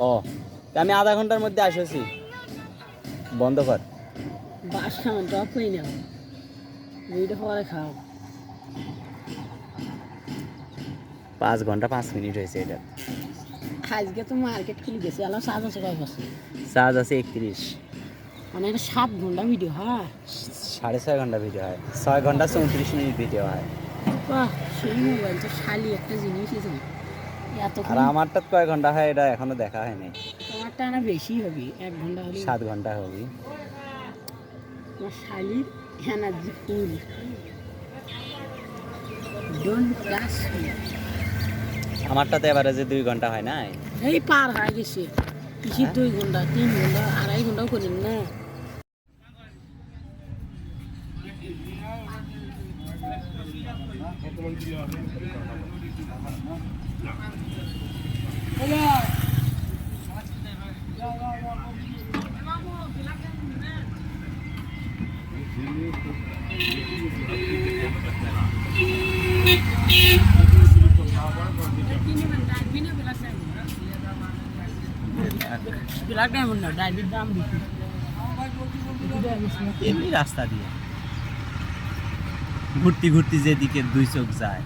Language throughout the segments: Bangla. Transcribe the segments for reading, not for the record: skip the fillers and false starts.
ও আমি আধা ঘন্টার মধ্যে আসেছি, বন্ধ কর। বাস খাওয়ান টপ কই না এইটা পরে খাও। 5 ঘন্টা 5 মিনিট হয়েছে এটা। আজকে তো মার্কেট খুলে গেছে, আলো চার্জ আছে কয় বছর? চার্জ আছে 31। মানে এটা 7 ঘন্টা ভিডিও হয়, 6.5 ঘন্টা ভিডিও হয়, 6 ঘন্টা 34 মিনিট ভিডিও হয়। বাহ সেই মোবাইল তো শালি একটা জিনিস আছে এত। আর আমারটা কয় ঘন্টা হয় এটা এখনো দেখা হয়নি। তোমারটা না বেশি হবে, 1 ঘন্টা হলে 7 ঘন্টা হবে। তোমার শালির energy full. Don't touch me. আমারটাতে এভারেজে 2 ঘন্টা হয় না। এই পার হয়ে গেছে কিসির 2 ঘন্টা 3 ঘন্টা 2.5 ঘন্টাও করেন না। ব্ল্যাক ডায়মন্ড না, ডাইভির দাম বেশি। এমনি রাস্তা দিয়ে ঘুরতে ঘুরতে যেদিকে 2 চোখ যায়।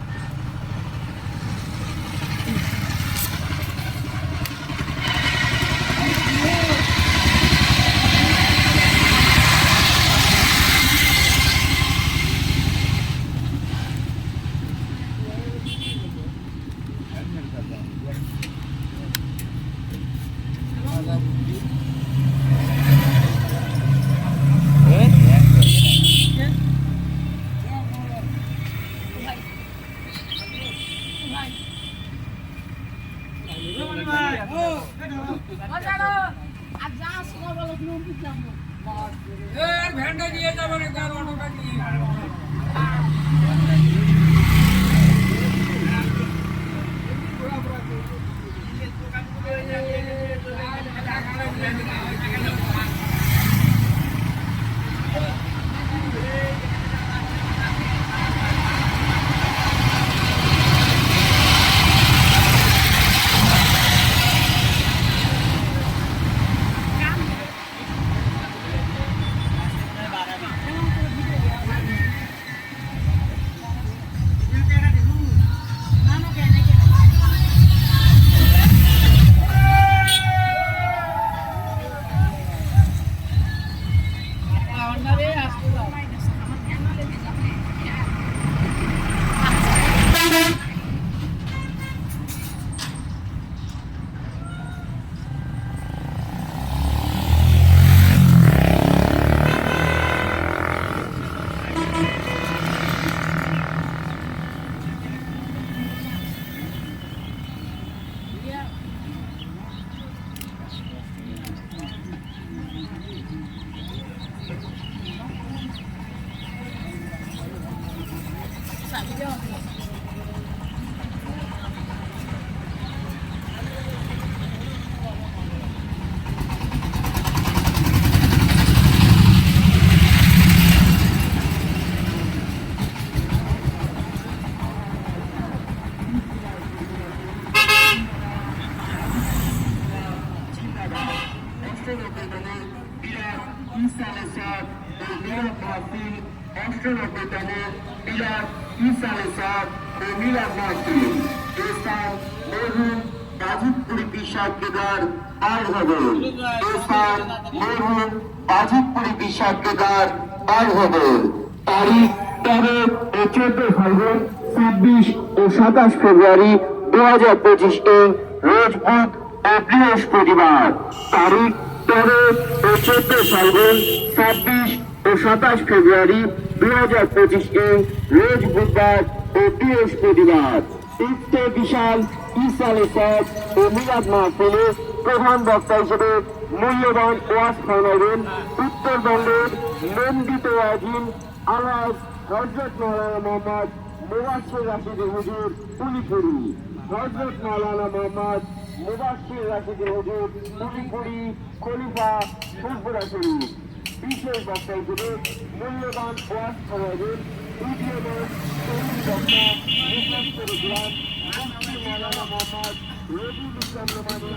ভ্যানটা নিয়ে যাবেন অটোটা নিয়ে। गाजीपुरी विषाकेदार पार হবে মরহুম গাजीপুরি विषाकेदार पार হবে তারিখ 13 ও 14 ফাল্গুন 26 ও 27 ফেব্রুয়ারি 2025 এ রোজ বুধ ও বৃহস্পতিবার। তারিখ 13 ও 14 ফাল্গুন 26 ও 27 ফেব্রুয়ারি 2025 এ রোজ বুধবার ও বৃহস্পতিবার। উক্ত বিশাল ইসালে সাহেব ও মিলাদ মাহফিলে প্রধান বক্তা হিসেবে মূল্যবান ওয়াজ ফরমাবেন উত্তরবঙ্গের নন্দিত ওয়াজিন আলহাজ হযরত মাওলানা মোহাম্মদ মুবাশশির রাশিদ হুজুর উলিপুরি। হযরত মাওলানা মোহাম্মদ মুবাশশির রাশিদ হুজুর উলিপুরি খলিফা ফুরফুরা শরীফ। বিশেষ বক্তা হিসেবে মূল্যবান ওয়াজ ফরমাবেন উদীয়মান তরুণ বক্তা মুফতি মাওলানা মোহাম্মদ রবিউল ইসলাম নোমানী